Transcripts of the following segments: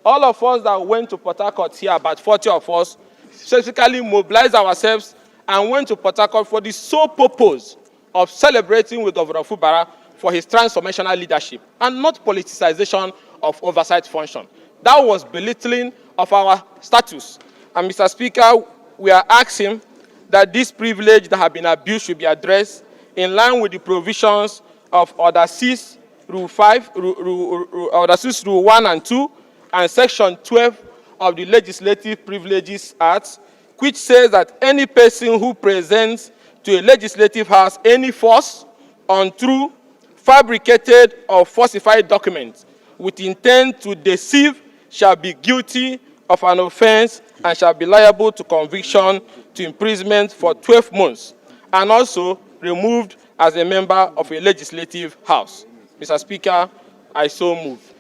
all of us that went to Port Harcourt here, about 40 of us, specifically mobilized ourselves and went to Port Harcourt for the sole purpose of celebrating with Governor Fubara for his transformational leadership and not politicization of oversight function. That was belittling of our status. And Mr. Speaker, we are asking that this privilege that have been abused should be addressed in line with the provisions of Order 6, Rule 5, Order 6, Rule 1 and 2, and Section 12 of the Legislative Privileges Act, which says that any person who presents to a legislative house any false, untrue, fabricated, or falsified documents with intent to deceive shall be guilty of an offense and shall be liable to conviction, to imprisonment for 12 months, and also removed as a member of a legislative house. Mr. Speaker, I so move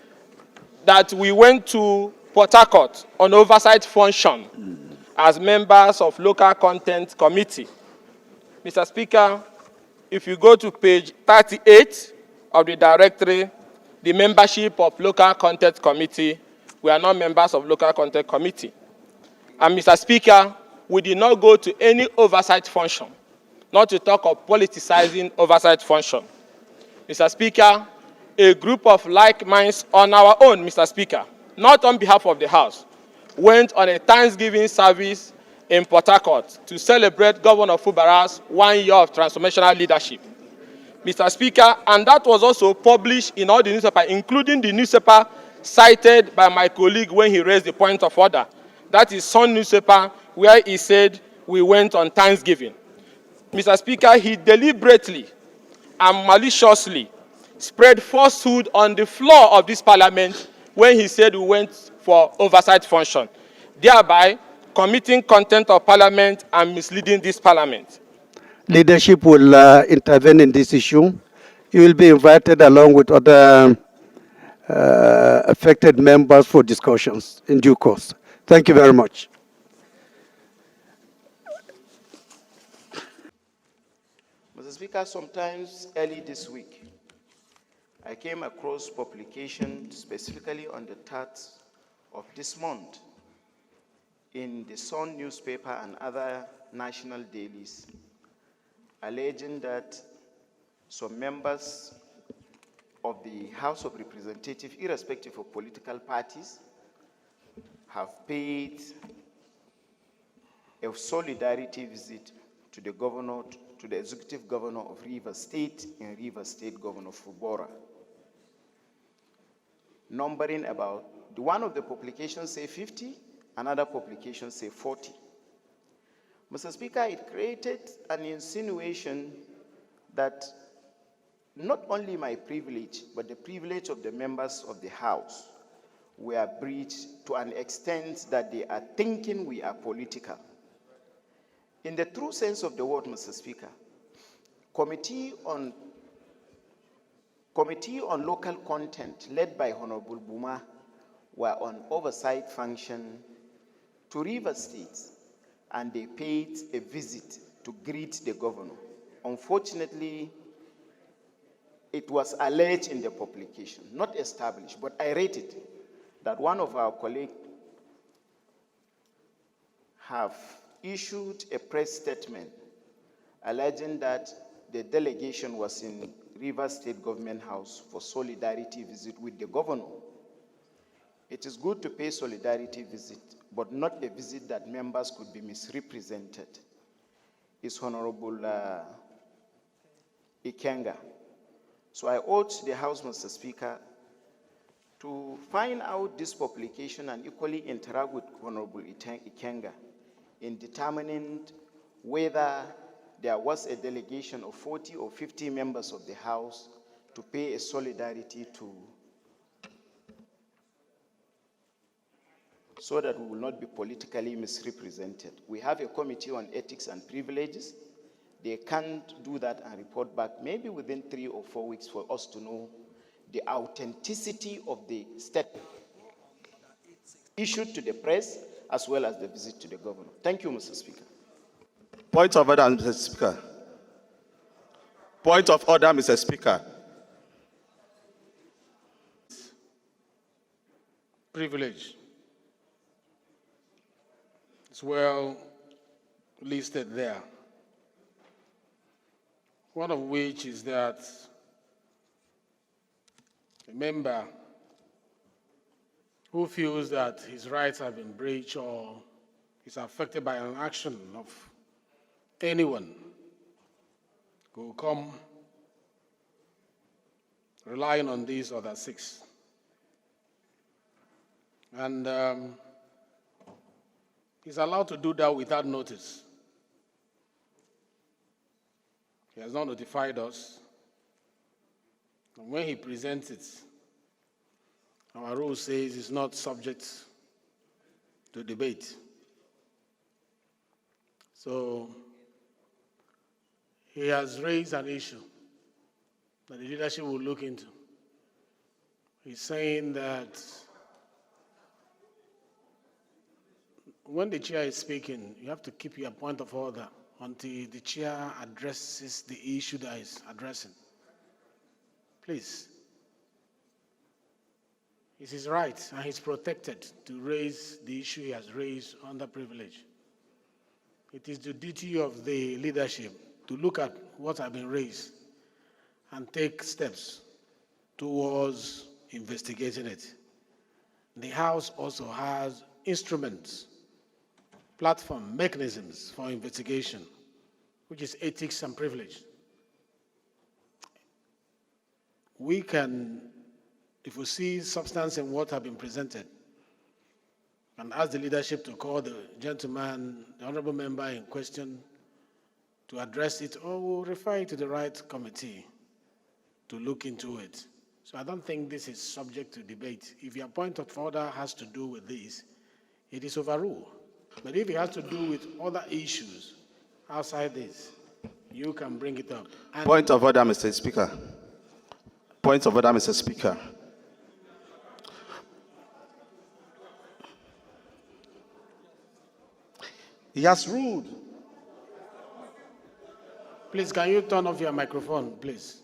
that we went to Port Harcourt on oversight function as members of Local Content Committee. Mr. Speaker, if you go to page 38 of the directory, the membership of Local Content Committee, we are not members of Local Content Committee. And Mr. Speaker, we did not go to any oversight function, not to talk of politicizing oversight function. Mr. Speaker, a group of like minds on our own, Mr. Speaker, not on behalf of the House, went on a Thanksgiving service in Port Harcourt to celebrate Governor Fubara's 1 year of transformational leadership. Mr. Speaker, and that was also published in all the newspapers, including the newspaper cited by my colleague when he raised the point of order. That is Sun newspaper, where he said we went on Thanksgiving. Mr. Speaker, he deliberately and maliciously spread falsehood on the floor of this parliament when he said we went for oversight function, thereby committing contempt of parliament and misleading this parliament. Leadership will intervene in this issue. You will be invited along with other affected members for discussions in due course. Thank you very much. Mr. Speaker, sometimes early this week, I came across publication specifically on the 3rd of this month in the Sun newspaper and other national dailies, alleging that some members of the House of Representatives, irrespective of political parties, have paid a solidarity visit to the governor, to the executive governor of Rivers State in Rivers State, Governor Fubara, numbering about, one of the publications say 50, another publication say 40. Mr. Speaker, it created an insinuation that not only my privilege, but the privilege of the members of the House were breached to an extent that they are thinking we are political. In the true sense of the word, Mr. Speaker, Committee on Local Content, led by Honorable Buma, were on oversight function to Rivers State, and they paid a visit to greet the governor. Unfortunately, it was alleged in the publication, not established, but I read it, that one of our colleagues have issued a press statement alleging that the delegation was in Rivers State Government House for solidarity visit with the governor. It is good to pay solidarity visit, but not a visit that members could be misrepresented. Is Honorable Ikenga. So I urge the House, Mr. Speaker, to find out this publication and equally interact with Honorable Ikenga in determining whether there was a delegation of 40 or 50 members of the House to pay a solidarity to, so that we will not be politically misrepresented. We have a committee on ethics and privileges. They can't do that and report back maybe within 3 or 4 weeks for us to know the authenticity of the statement issued to the press as well as the visit to the governor. Thank you, Mr. Speaker. Point of order, Mr. Speaker. Point of order, Mr. Speaker. privilege. It's well listed there. One of which is that a member who feels that his rights have been breached or is affected by an action of anyone will come relying on these other 6. And he's allowed to do that without notice. He has not notified us. And when he presents it, our rule says it's not subject to debate. So he has raised an issue that the leadership will look into. He's saying that when the chair is speaking, you have to keep your point of order until the chair addresses the issue that is addressing. Please. It's his right, and he's protected to raise the issue he has raised under privilege. It is the duty of the leadership to look at what has been raised and take steps towards investigating it. The House also has instruments, platform, mechanisms for investigation, which is ethics and privilege. We can, if we see substance in what have been presented, and ask the leadership to call the gentleman, the honorable member in question, to address it, or we'll refer it to the right committee to look into it. So I don't think this is subject to debate. If your point of order has to do with this, it is overruled. But if it has to do with other issues outside this, you can bring it up. And Point of order, Mr. Speaker. Point of order, Mr. Speaker. He has ruled. please, can you turn off your microphone, please?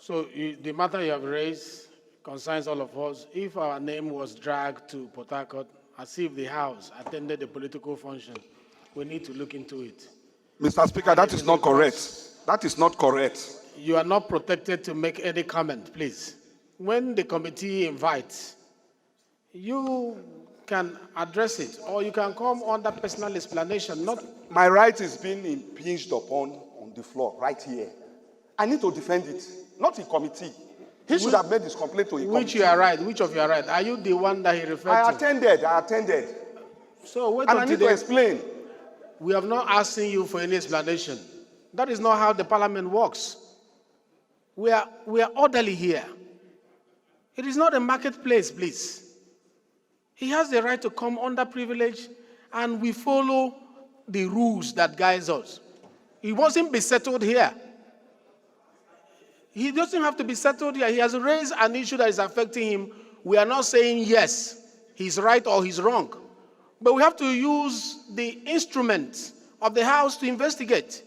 So the matter you have raised concerns all of us. If our name was dragged to Port Harcourt as if the House attended a political function, we need to look into it. Mr. Speaker, that is not correct. That is not correct. You are not protected to make any comment, please. When the committee invites, you can address it, or you can come under personal explanation, not... My right is being impinged upon on the floor, right here. I need to defend it, not in committee. He should have made this complaint to a committee. Which you are right, which of you are right? Are you the one that he referred I to? attended. So wait And I until need to explain. We have not asked you for any explanation. That is not how the parliament works. We are orderly here. It is not a marketplace, please. He has the right to come under privilege, and we follow the rules that guide us. He wasn't be settled here. He doesn't have to be settled here. He has raised an issue that is affecting him. We are not saying yes, he's right or he's wrong. But we have to use the instruments of the House to investigate.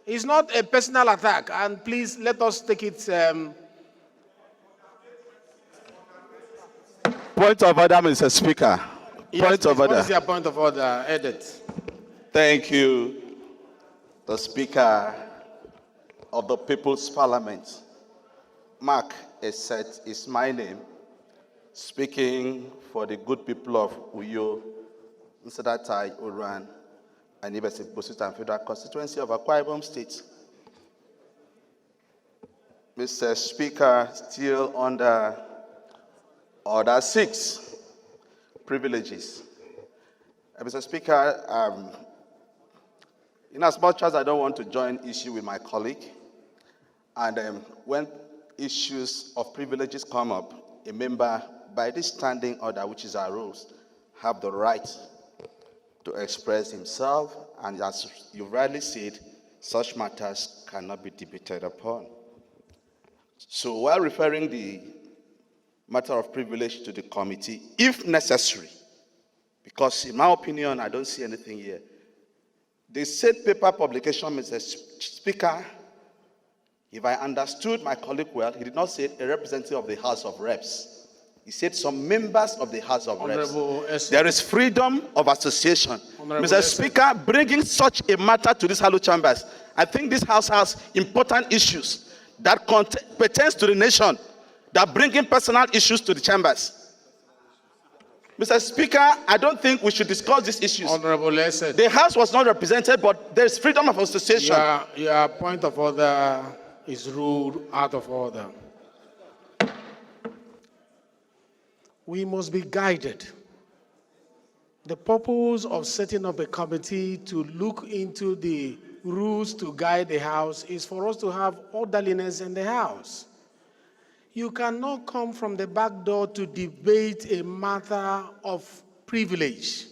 It's not a personal attack, and please let us take it. Point of order, Mr. Speaker. Point of What order. is your point of order, Edit? Thank you, the Speaker of the People's Parliament. Mark Eset is my name, speaking for the good people of Uyo, Nsadatai, Uran, and Ibesi Bosuta and Federal Constituency of Akwa Ibom State. Mr. Speaker, still under Order 6, privileges. Mr. Speaker, in as much as I don't want to join issue with my colleague, and when issues of privileges come up, a member, by this standing order, which is our rules, have the right to express himself, and as you rightly said, such matters cannot be debated upon. So while referring the matter of privilege to the committee, if necessary, because in my opinion, I don't see anything here. The said paper publication, Mr. Speaker, if I understood my colleague well, he did not say a representative of the House of Reps. He said some members of the House of Reps. Honorable Essek. There is freedom of association. Honorable Mr. Essek. Speaker, bringing such a matter to these hallowed chambers, I think this House has important issues that pertains to the nation, that bringing personal issues to the chambers. Mr. Speaker, I don't think we should discuss these issues. Honorable Essek. The House was not represented, but there is freedom of association. Your point of order is ruled out of order. We must be guided. The purpose of setting up a committee to look into the rules to guide the House is for us to have orderliness in the House. You cannot come from the back door to debate a matter of privilege.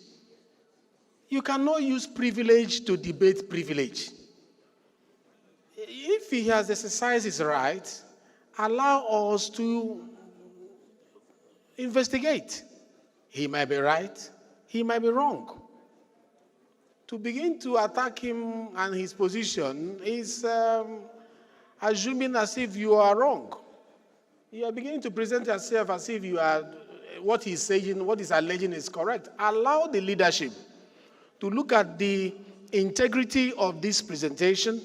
You cannot use privilege to debate privilege. If he has exercised his right, allow us to investigate. He might be right, he might be wrong. To begin to attack him and his position is assuming as if you are wrong. You are beginning to present yourself as if you are, what he's saying, what he's alleging is correct. Allow the leadership to look at the integrity of this presentation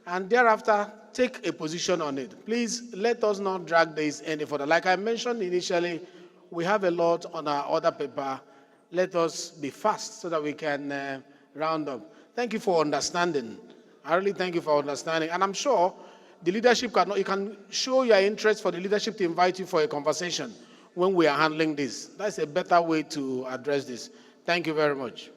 and thereafter take a position on it. Please let us not drag this any further. Like I mentioned initially, we have a lot on our order paper. Let us be fast so that we can round up. Thank you for understanding. I really thank you for understanding. And I'm sure the leadership you can show your interest for the leadership to invite you for a conversation when we are handling this. That's a better way to address this. Thank you very much.